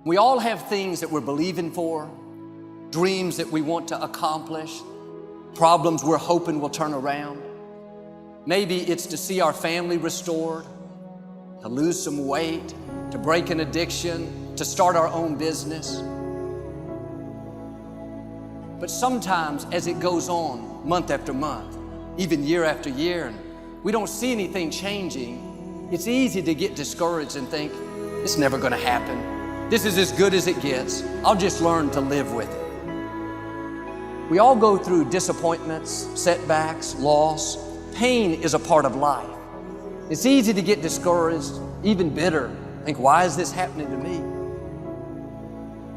We all have things that we're believing for, dreams that we want to accomplish, problems we're hoping will turn around. Maybe it's to see our family restored, to lose some weight, to break an addiction, to start our own business. But sometimes as it goes on month after month, even year after year, and we don't see anything changing, it's easy to get discouraged and think, it's never gonna happen. This is as good as it gets. I'll just learn to live with it. We all go through disappointments, setbacks, loss. Pain is a part of life. It's easy to get discouraged, even bitter. Think, why is this happening to me?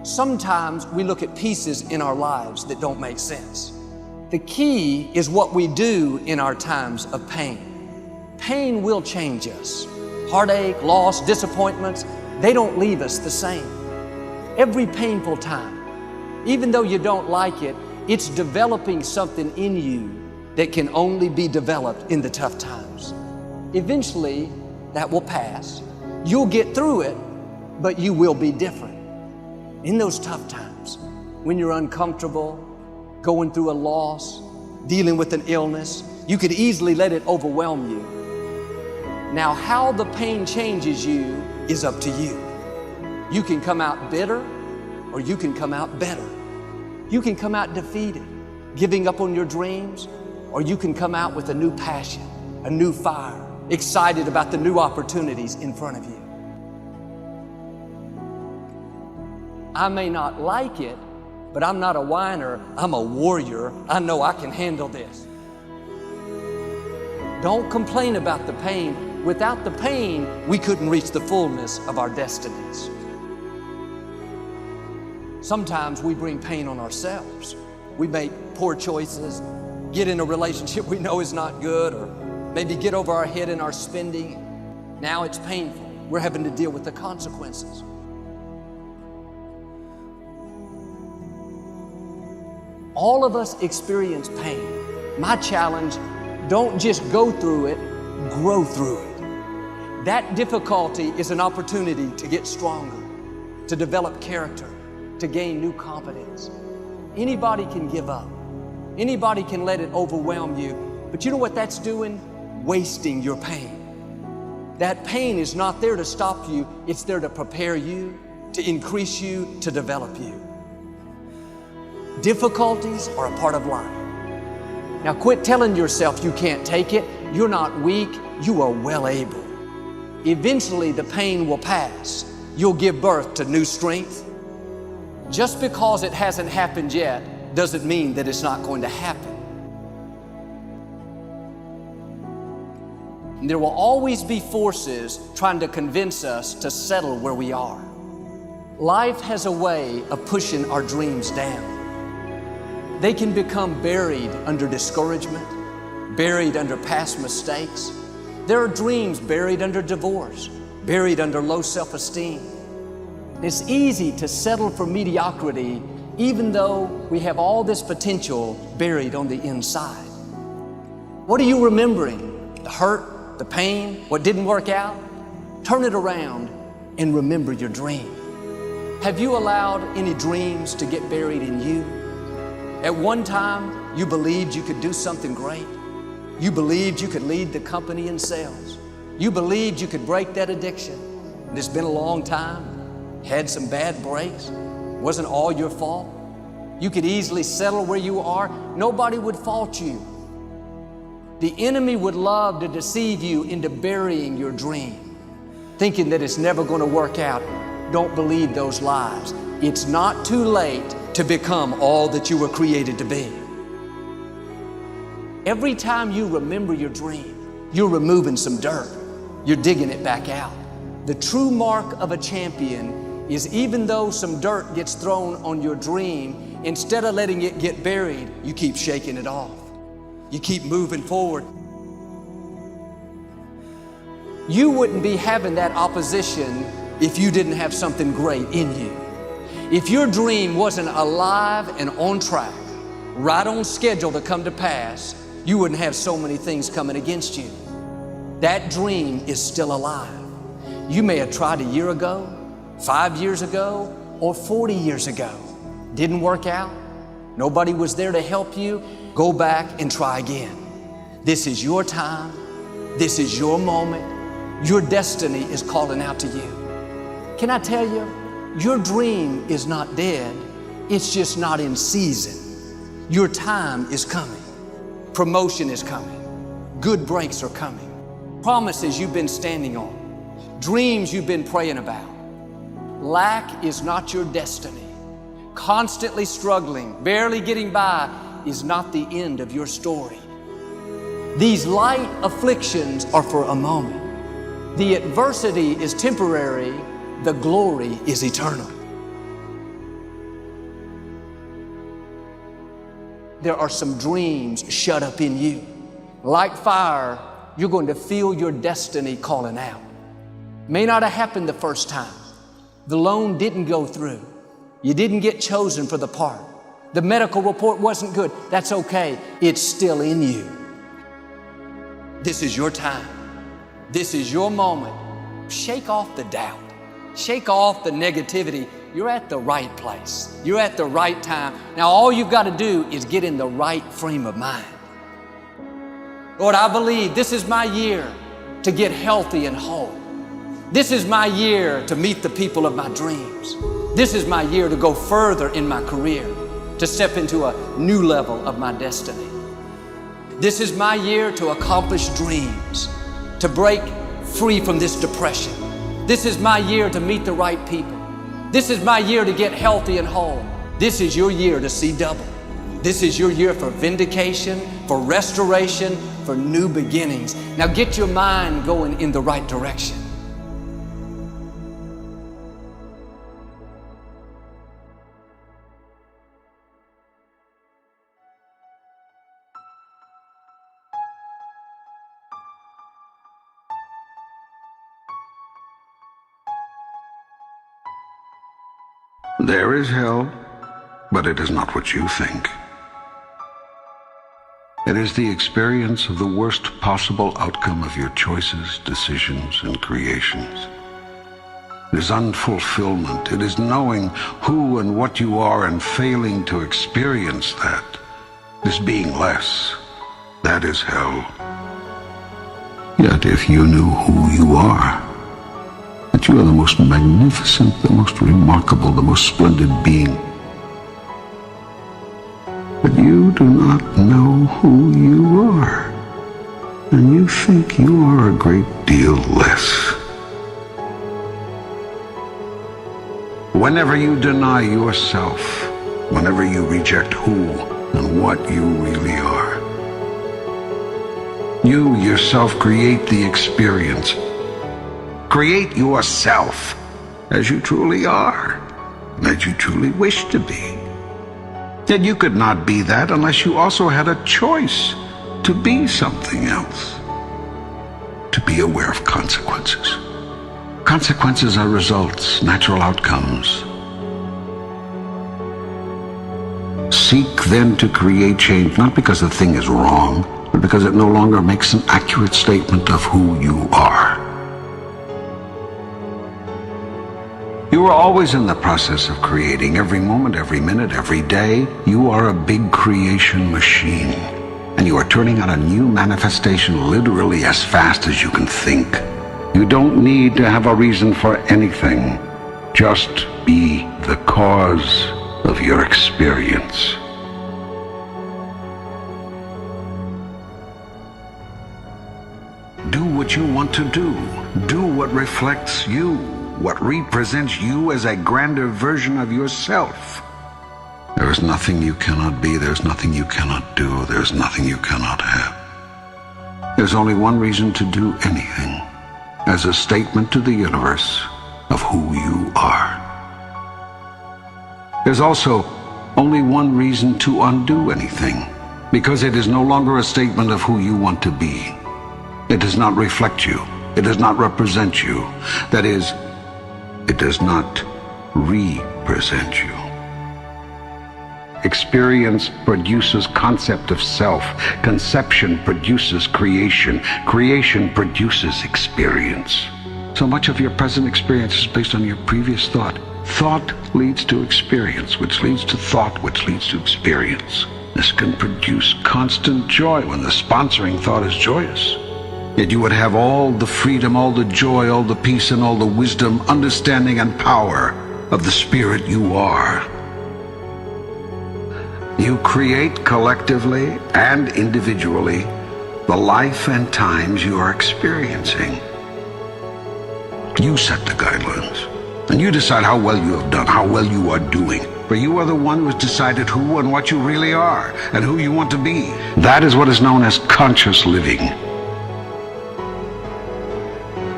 Sometimes we look at pieces in our lives that don't make sense. The key is what we do in our times of pain. Pain will change us. Heartache, loss, disappointments, they don't leave us the same. Every painful time, even though you don't like it, it's developing something in you that can only be developed in the tough times. Eventually, that will pass. You'll get through it, but you will be different. In those tough times, when you're uncomfortable, going through a loss, dealing with an illness, you could easily let it overwhelm you. Now, how the pain changes you is up to you. You can come out bitter, or you can come out better. You can come out defeated, giving up on your dreams, or you can come out with a new passion, a new fire, excited about the new opportunities in front of you. I may not like it, but I'm not a whiner, I'm a warrior. I know I can handle this. Don't complain about the pain. Without the pain, we couldn't reach the fullness of our destinies. Sometimes we bring pain on ourselves. We make poor choices, get in a relationship we know is not good, or maybe get over our head in our spending. Now it's painful. We're having to deal with the consequences. All of us experience pain. My challenge, don't just go through it, grow through it. That difficulty is an opportunity to get stronger, to develop character, to gain new confidence. Anybody can give up. Anybody can let it overwhelm you. But you know what that's doing? Wasting your pain. That pain is not there to stop you. It's there to prepare you, to increase you, to develop you. Difficulties are a part of life. Now quit telling yourself you can't take it. You're not weak. You are well able. Eventually the pain will pass. You'll give birth to new strength. Just because it hasn't happened yet doesn't mean that it's not going to happen. And there will always be forces trying to convince us to settle where we are. Life has a way of pushing our dreams down. They can become buried under discouragement, buried under past mistakes. There are dreams buried under divorce, buried under low self-esteem. It's easy to settle for mediocrity even though we have all this potential buried on the inside. What are you remembering? The hurt, the pain, what didn't work out? Turn it around and remember your dream. Have you allowed any dreams to get buried in you? At one time, you believed you could do something great. You believed you could lead the company in sales. You believed you could break that addiction. And it's been a long time, had some bad breaks. Wasn't all your fault. You could easily settle where you are. Nobody would fault you. The enemy would love to deceive you into burying your dream, thinking that it's never going to work out. Don't believe those lies. It's not too late to become all that you were created to be. Every time you remember your dream, you're removing some dirt. You're digging it back out. The true mark of a champion is even though some dirt gets thrown on your dream, instead of letting it get buried, you keep shaking it off. You keep moving forward. You wouldn't be having that opposition if you didn't have something great in you. If your dream wasn't alive and on track, right on schedule to come to pass, you wouldn't have so many things coming against you. That dream is still alive. You may have tried a year ago, 5 years ago or 40 years ago. Didn't work out? Nobody was there to help you? Go back and try again. This is your time. This is your moment. Your destiny is calling out to you. Can I tell you, your dream is not dead. It's just not in season. Your time is coming. Promotion is coming. Good breaks are coming. Promises you've been standing on. Dreams you've been praying about. Lack is not your destiny. Constantly struggling, barely getting by is not the end of your story. These light afflictions are for a moment. The adversity is temporary. The glory is eternal. There are some dreams shut up in you. Like fire, you're going to feel your destiny calling out. May not have happened the first time. The loan didn't go through. You didn't get chosen for the part. The medical report wasn't good. That's okay. It's still in you. This is your time. This is your moment. Shake off the doubt. Shake off the negativity. You're at the right place. You're at the right time. Now all you've got to do is get in the right frame of mind. Lord, I believe this is my year to get healthy and whole. This is my year to meet the people of my dreams. This is my year to go further in my career, to step into a new level of my destiny. This is my year to accomplish dreams, to break free from this depression. This is my year to meet the right people. This is my year to get healthy and whole. This is your year to see double. This is your year for vindication, for restoration, for new beginnings. Now get your mind going in the right direction. There is hell, but it is not what you think. It is the experience of the worst possible outcome of your choices, decisions, and creations. It is unfulfillment. It is knowing who and what you are and failing to experience that. This being less. That is hell. Yet if you knew who you are, that you are the most magnificent, the most remarkable, the most splendid being, but you do not know who you are, and you think you are a great deal less. Whenever you deny yourself, whenever you reject who and what you really are, you yourself create the experience. Create yourself as you truly are, and as you truly wish to be. Yet you could not be that unless you also had a choice to be something else. To be aware of consequences. Consequences are results, natural outcomes. Seek then to create change, not because the thing is wrong, but because it no longer makes an accurate statement of who you are. You are always in the process of creating. Every moment, every minute, every day, you are a big creation machine. And you are turning out a new manifestation literally as fast as you can think. You don't need to have a reason for anything. Just be the cause of your experience. Do what you want to do. Do what reflects you. What represents you as a grander version of yourself. There is nothing you cannot be. There's nothing you cannot do. There's nothing you cannot have. There's only one reason to do anything, as a statement to the universe of who you are. There's also only one reason to undo anything, because it is no longer a statement of who you want to be. It does not reflect you. It does not represent you. That is, it does not represent you. Experience produces concept of self. Conception produces creation. Creation produces experience. So much of your present experience is based on your previous thought. Thought leads to experience, which leads to thought, which leads to experience. This can produce constant joy when the sponsoring thought is joyous. Yet you would have all the freedom, all the joy, all the peace, and all the wisdom, understanding, and power of the spirit you are. You create collectively and individually the life and times you are experiencing. You set the guidelines, and you decide how well you have done, how well you are doing. For you are the one who has decided who and what you really are, and who you want to be. That is what is known as conscious living.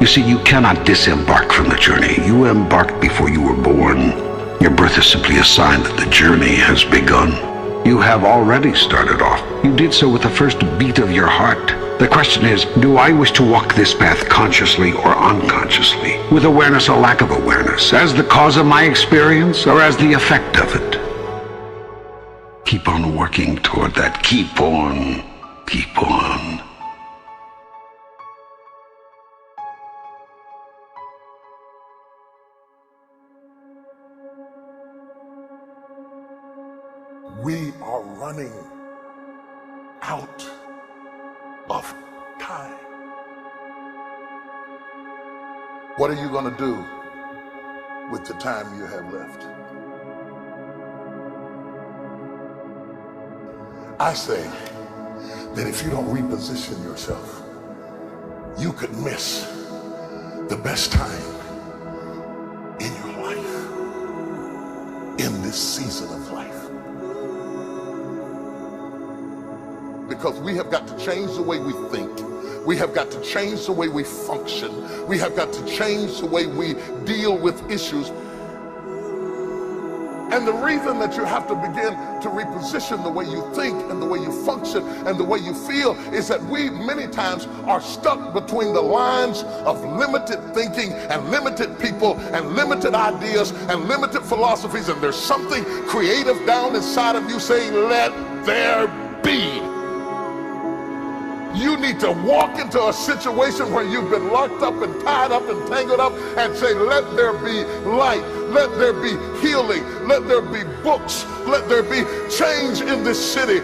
You see, you cannot disembark from the journey. You embarked before you were born. Your birth is simply a sign that the journey has begun. You have already started off. You did so with the first beat of your heart. The question is, do I wish to walk this path consciously or unconsciously? With awareness or lack of awareness? As the cause of my experience or as the effect of it? Keep on working toward that. Keep on. Keep on. We are running out of time. What are you going to do with the time you have left? I say that if you don't reposition yourself, you could miss the best time in your life, in this season of life. Because we have got to change the way we think. We have got to change the way we function. We have got to change the way we deal with issues. And the reason that you have to begin to reposition the way you think and the way you function and the way you feel is that we many times are stuck between the lines of limited thinking and limited people and limited ideas and limited philosophies, and there's something creative down inside of you saying, let there be. You need to walk into a situation where you've been locked up and tied up and tangled up and say, let there be light, let there be healing, let there be books, let there be change in this city.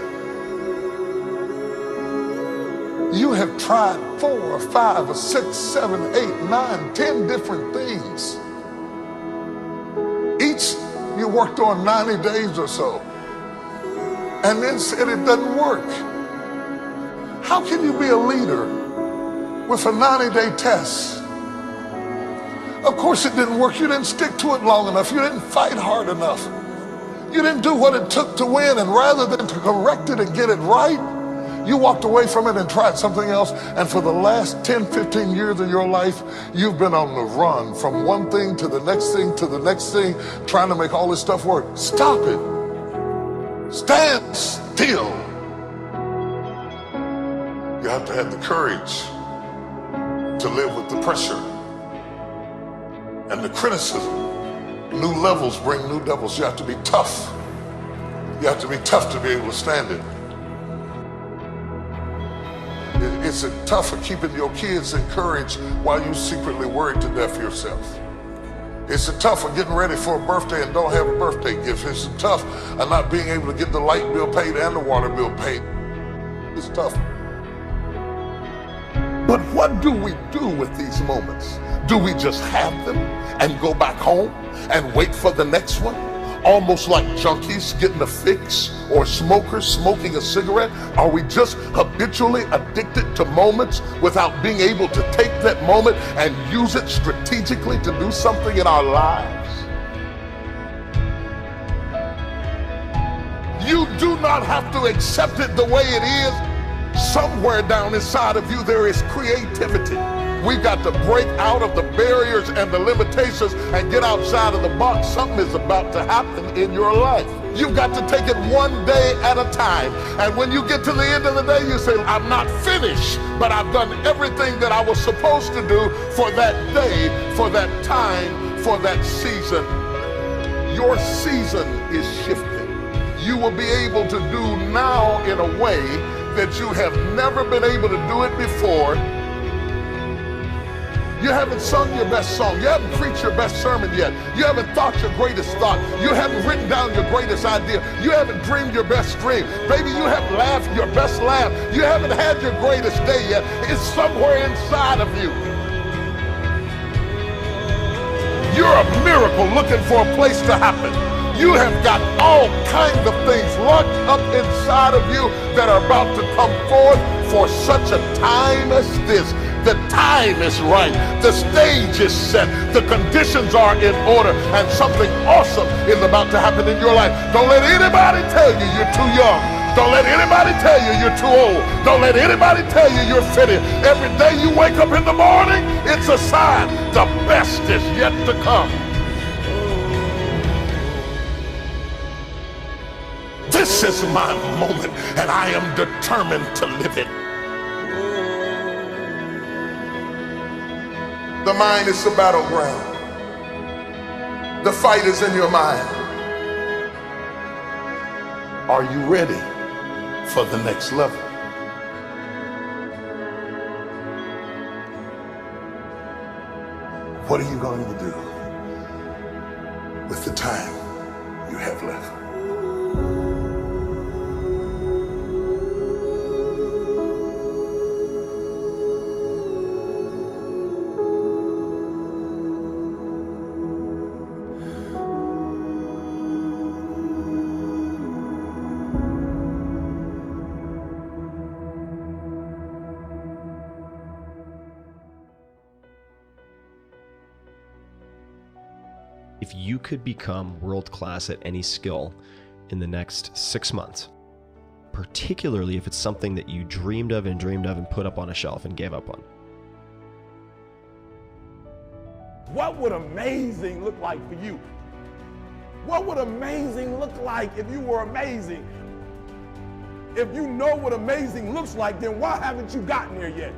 You have tried 4 or 5 or 6, 7, 8, 9, 10 different things. Each you worked on 90 days or so and then said it doesn't work. How can you be a leader with a 90-day test? Of course it didn't work. You didn't stick to it long enough. You didn't fight hard enough. You didn't do what it took to win, and rather than to correct it and get it right, you walked away from it and tried something else. And for the last 10, 15 years of your life, you've been on the run from one thing to the next thing to the next thing, trying to make all this stuff work. Stop it. Stand still. You have to have the courage to live with the pressure and the criticism. New levels bring new devils. You have to be tough. You have to be tough to be able to stand it. It's tough for keeping your kids encouraged while you secretly worried to death yourself. It's tough for getting ready for a birthday and don't have a birthday gift. It's tough of not being able to get the light bill paid and the water bill paid. It's tough. But what do we do with these moments? Do we just have them and go back home and wait for the next one? Almost like junkies getting a fix or smokers smoking a cigarette? Are we just habitually addicted to moments without being able to take that moment and use it strategically to do something in our lives? You do not have to accept it the way it is. Somewhere down inside of you there is creativity. We've got to break out of the barriers and the limitations and get outside of the box. Something is about to happen in your life. You've got to take it one day at a time. And when you get to the end of the day, you say, I'm not finished, but I've done everything that I was supposed to do for that day, for that time, for that season. Your season is shifting. You will be able to do now in a way that you have never been able to do it before. You haven't sung your best song. You haven't preached your best sermon yet. You haven't thought your greatest thought. You haven't written down your greatest idea. You haven't dreamed your best dream. Baby, you haven't laughed your best laugh. You haven't had your greatest day yet. It's somewhere inside of you. You're a miracle looking for a place to happen. You have got all kinds of things locked up inside of you that are about to come forth for such a time as this. The time is right. The stage is set. The conditions are in order. And something awesome is about to happen in your life. Don't let anybody tell you you're too young. Don't let anybody tell you you're too old. Don't let anybody tell you you're fitted. Every day you wake up in the morning, it's a sign the best is yet to come. This is my moment, and I am determined to live it. The mind is the battleground. The fight is in your mind. Are you ready for the next level? What are you going to do with the time you have left? If you could become world-class at any skill in the next 6 months, particularly if it's something that you dreamed of and put up on a shelf and gave up on, what would amazing look like for you? What would amazing look like if you were amazing? If you know what amazing looks like, then why haven't you gotten there yet?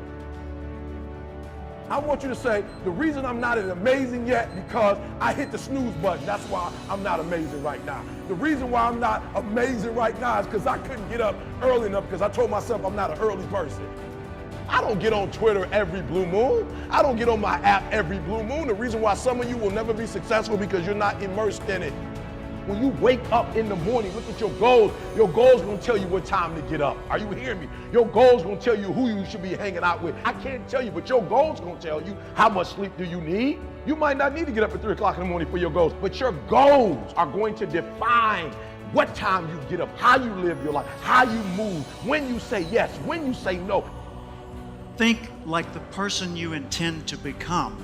I want you to say, the reason I'm not as amazing yet because I hit the snooze button. That's why I'm not amazing right now. The reason why I'm not amazing right now is because I couldn't get up early enough because I told myself I'm not an early person. I don't get on Twitter every blue moon. I don't get on my app every blue moon. The reason why some of you will never be successful because you're not immersed in it. When you wake up in the morning, look at your goals. Your goals gonna tell you what time to get up. Are you hearing me? Your goals gonna tell you who you should be hanging out with. I can't tell you, but your goals gonna tell you how much sleep do you need. You might not need to get up at 3 o'clock in the morning for your goals, but your goals are going to define what time you get up, how you live your life, how you move, when you say yes, when you say no. Think like the person you intend to become.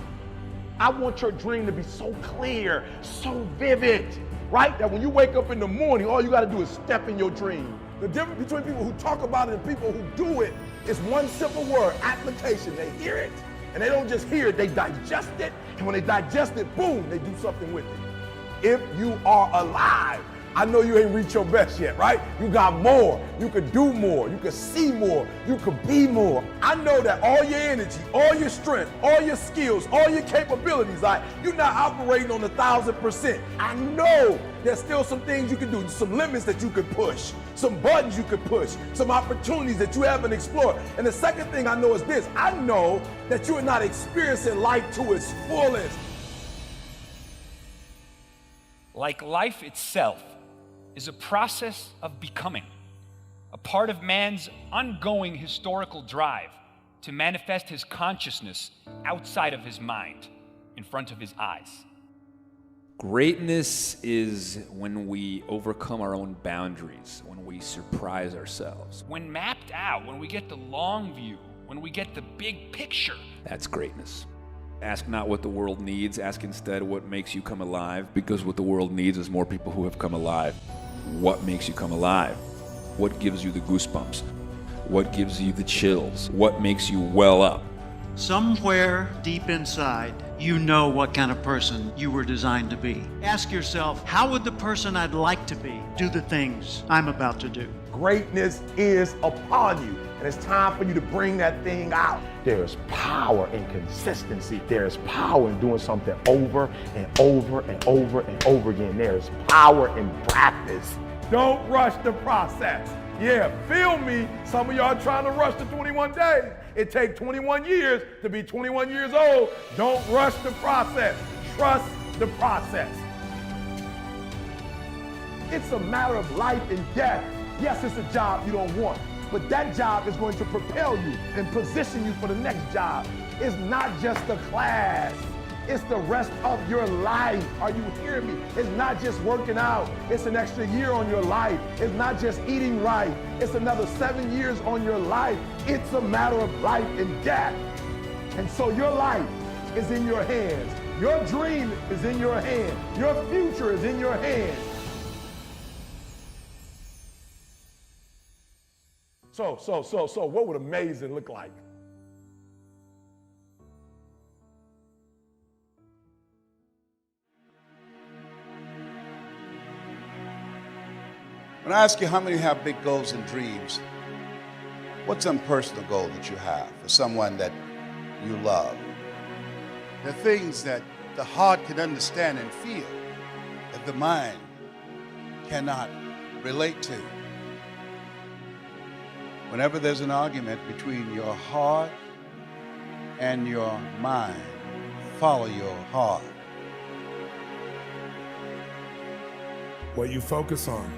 I want your dream to be so clear, so vivid, right? That when you wake up in the morning, all you gotta do is step in your dream. The difference between people who talk about it and people who do it is one simple word, application. They hear it, and they don't just hear it, they digest it, and when they digest it, boom, they do something with it. If you are alive, I know you ain't reached your best yet, right? You got more. You could do more. You could see more. You could be more. I know that all your energy, all your strength, all your skills, all your capabilities, you're not operating on 1,000%. I know there's still some things you can do, some limits that you could push, some buttons you could push, some opportunities that you haven't explored. And the second thing I know is this. I know that you are not experiencing life to its fullest. Like life itself is a process of becoming, a part of man's ongoing historical drive to manifest his consciousness outside of his mind, in front of his eyes. Greatness is when we overcome our own boundaries, when we surprise ourselves. When mapped out, when we get the long view, when we get the big picture. That's greatness. Ask not what the world needs, ask instead what makes you come alive, because what the world needs is more people who have come alive. What makes you come alive? What gives you the goosebumps? What gives you the chills? What makes you well up? Somewhere deep inside, you know what kind of person you were designed to be. Ask yourself, how would the person I'd like to be do the things I'm about to do? Greatness is upon you, and it's time for you to bring that thing out. There's power in consistency. There's power in doing something over and over and over and over again. There's power in practice. Don't rush the process. Yeah, feel me. Some of y'all trying to rush to 21 days. It takes 21 years to be 21 years old. Don't rush the process. Trust the process. It's a matter of life and death. Yes, it's a job you don't want, but that job is going to propel you and position you for the next job. It's not just a class. It's the rest of your life. Are you hearing me? It's not just working out. It's an extra year on your life. It's not just eating right. It's another 7 years on your life. It's a matter of life and death. And so your life is in your hands. Your dream is in your hand. Your future is in your hands. So, what would amazing look like? When I ask you how many have big goals and dreams, what's some personal goal that you have for someone that you love? The things that the heart can understand and feel that the mind cannot relate to. Whenever there's an argument between your heart and your mind, follow your heart. What you focus on,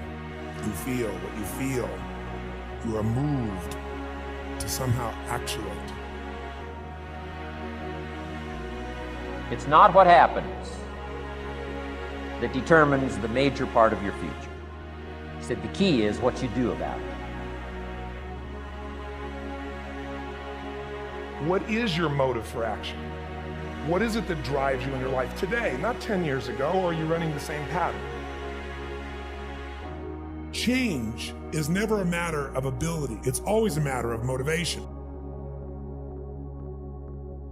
you feel. What you feel, you are moved to somehow actuate. It's not what happens that determines the major part of your future. He said the key is what you do about it. What is your motive for action? What is it that drives you in your life today, not 10 years ago, or are you running the same pattern? Change is never a matter of ability. It's always a matter of motivation.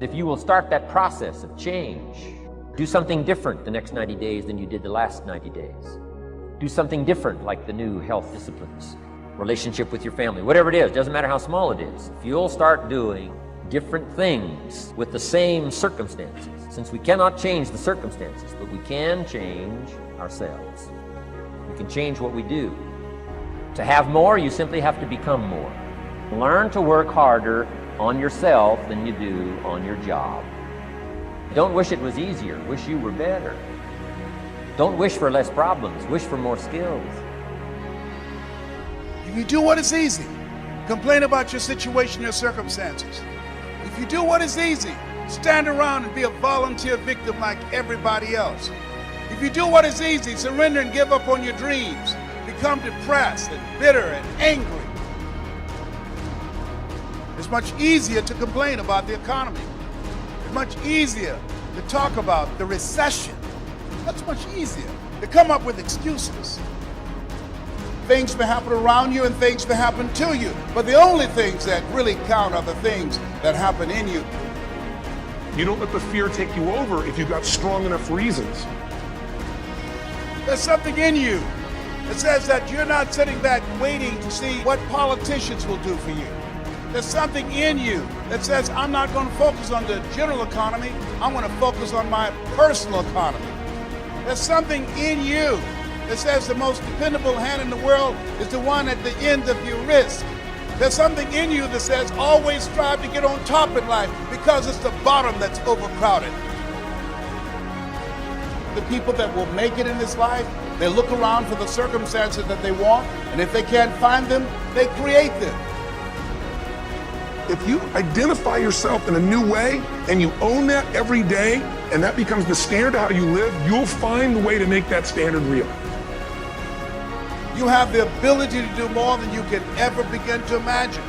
If you will start that process of change, do something different the next 90 days than you did the last 90 days. Do something different like the new health disciplines, relationship with your family, whatever it is, doesn't matter how small it is. If you'll start doing different things with the same circumstances, since we cannot change the circumstances, but we can change ourselves. We can change what we do. To have more, you simply have to become more. Learn to work harder on yourself than you do on your job. Don't wish it was easier, wish you were better. Don't wish for less problems, wish for more skills. If you do what is easy, complain about your situation, your circumstances. If you do what is easy, stand around and be a volunteer victim like everybody else. If you do what is easy, surrender and give up on your dreams. Become depressed and bitter and angry. It's much easier to complain about the economy. It's much easier to talk about the recession. That's much easier to come up with excuses. Things may happen around you and things may happen to you, but the only things that really count are the things that happen in you. You don't let the fear take you over if you've got strong enough reasons. There's something in you that says that you're not sitting back waiting to see what politicians will do for you. There's something in you that says, I'm not going to focus on the general economy, I'm going to focus on my personal economy. There's something in you that says the most dependable hand in the world is the one at the end of your risk. There's something in you that says always strive to get on top in life because it's the bottom that's overcrowded. The people that will make it in this life, they look around for the circumstances that they want, and if they can't find them, they create them. If you identify yourself in a new way and you own that every day, and that becomes the standard of how you live, you'll find the way to make that standard real. You have the ability to do more than you can ever begin to imagine.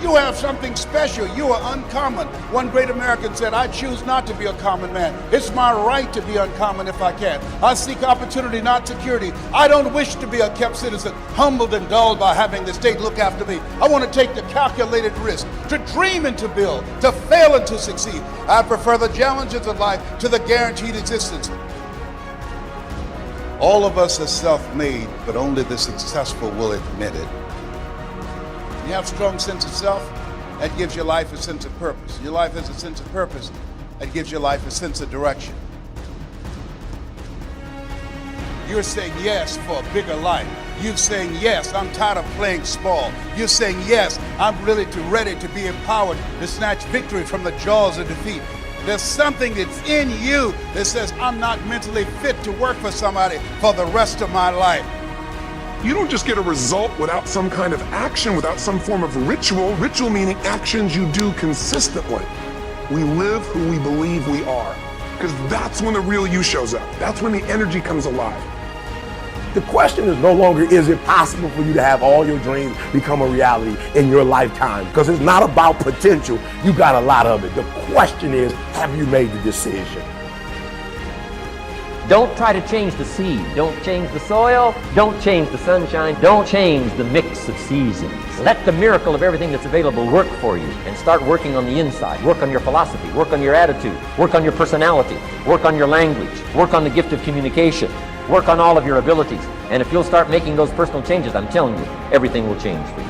You have something special. You are uncommon. One great American said, I choose not to be a common man. It's my right to be uncommon if I can. I seek opportunity, not security. I don't wish to be a kept citizen, humbled and dulled by having the state look after me. I want to take the calculated risk, to dream and to build, to fail and to succeed. I prefer the challenges of life to the guaranteed existence. All of us are self-made, but only the successful will admit it. You have a strong sense of self, that gives your life a sense of purpose. Your life has a sense of purpose, that gives your life a sense of direction. You're saying yes for a bigger life. You're saying, yes, I'm tired of playing small. You're saying, yes, I'm really ready to be empowered to snatch victory from the jaws of defeat. There's something that's in you that says, I'm not mentally fit to work for somebody for the rest of my life. You don't just get a result without some kind of action, without some form of ritual. Ritual meaning actions you do consistently. We live who we believe we are, because that's when the real you shows up. That's when the energy comes alive. The question is no longer, is it possible for you to have all your dreams become a reality in your lifetime? Because it's not about potential. You got a lot of it. The question is, have you made the decision? Don't try to change the seed. Don't change the soil. Don't change the sunshine. Don't change the mix of seasons. Let the miracle of everything that's available work for you, and start working on the inside. Work on your philosophy. Work on your attitude. Work on your personality. Work on your language. Work on the gift of communication. Work on all of your abilities. And if you'll start making those personal changes, I'm telling you, everything will change for you.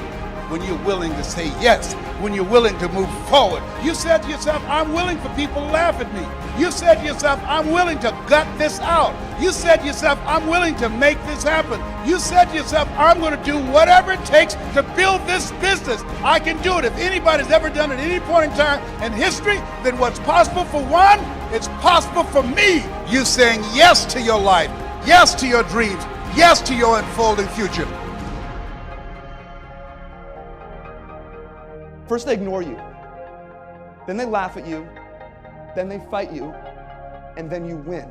When you're willing to say yes, when you're willing to move forward. You said to yourself, I'm willing for people to laugh at me. You said to yourself, I'm willing to gut this out. You said to yourself, I'm willing to make this happen. You said to yourself, I'm going to do whatever it takes to build this business. I can do it. If anybody's ever done it at any point in time in history, then what's possible for one, it's possible for me. You saying yes to your life, yes to your dreams, yes to your unfolding future. First they ignore you, then they laugh at you, then they fight you, and then you win.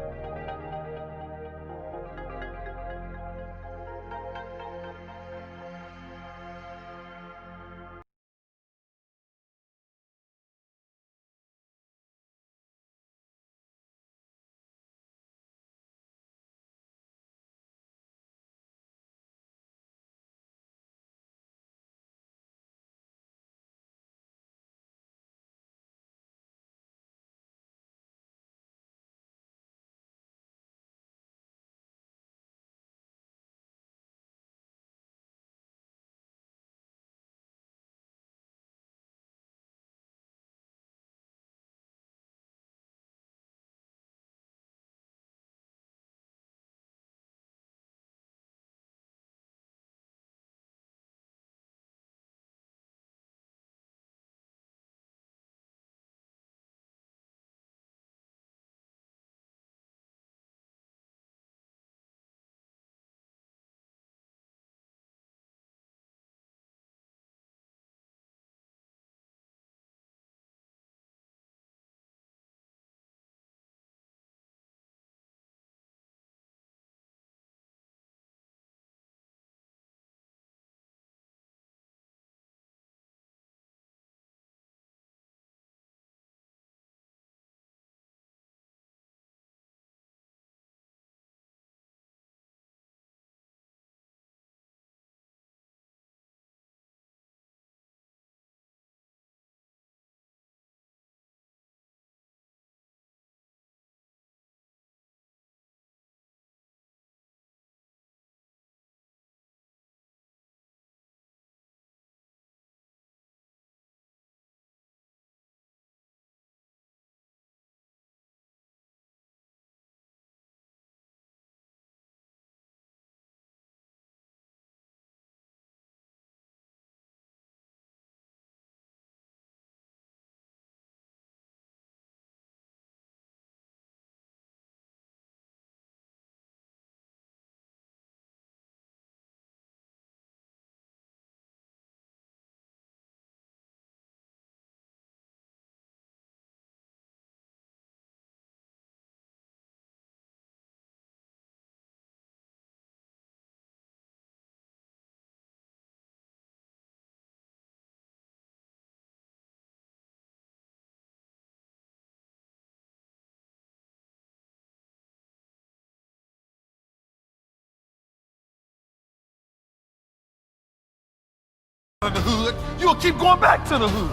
The hood, you'll keep going back to the hood.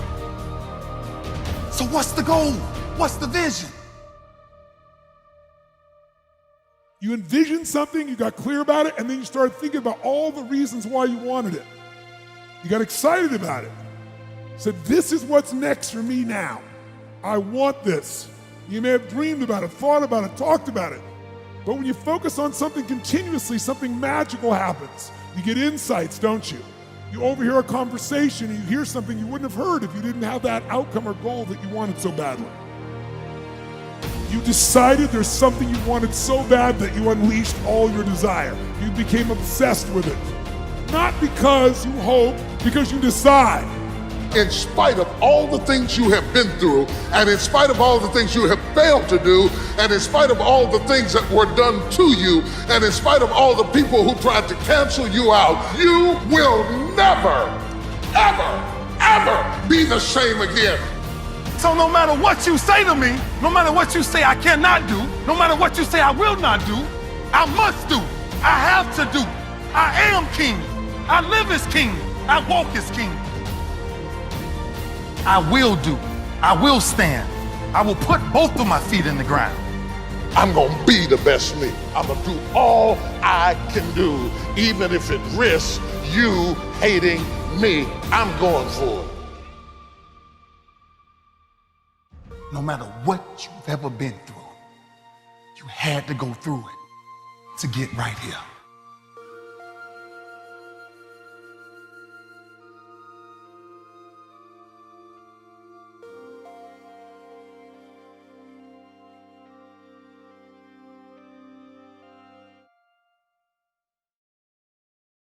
So what's the goal? What's the vision? You envisioned something, you got clear about it, and then you started thinking about all the reasons why you wanted it. You got excited about it. Said, this is what's next for me now. I want this. You may have dreamed about it, thought about it, talked about it. But when you focus on something continuously, something magical happens. You get insights, don't you? You overhear a conversation and you hear something you wouldn't have heard if you didn't have that outcome or goal that you wanted so badly. You decided there's something you wanted so bad that you unleashed all your desire. You became obsessed with it. Not because you hope, because you decide. In spite of all the things you have been through, and in spite of all the things you have failed to do, and in spite of all the things that were done to you, and in spite of all the people who tried to cancel you out, you will never, ever be the same again. So no matter what you say to me, no matter what you say I cannot do, no matter what you say I will not do, I must do. I have to do. I am king. I live as king. I walk as king. I will do. I will stand. I will put both of my feet in the ground. I'm gonna be the best me. I'm gonna do all I can do, even if it risks you hating me. I'm going for it. No matter what you've ever been through, you had to go through it to get right here.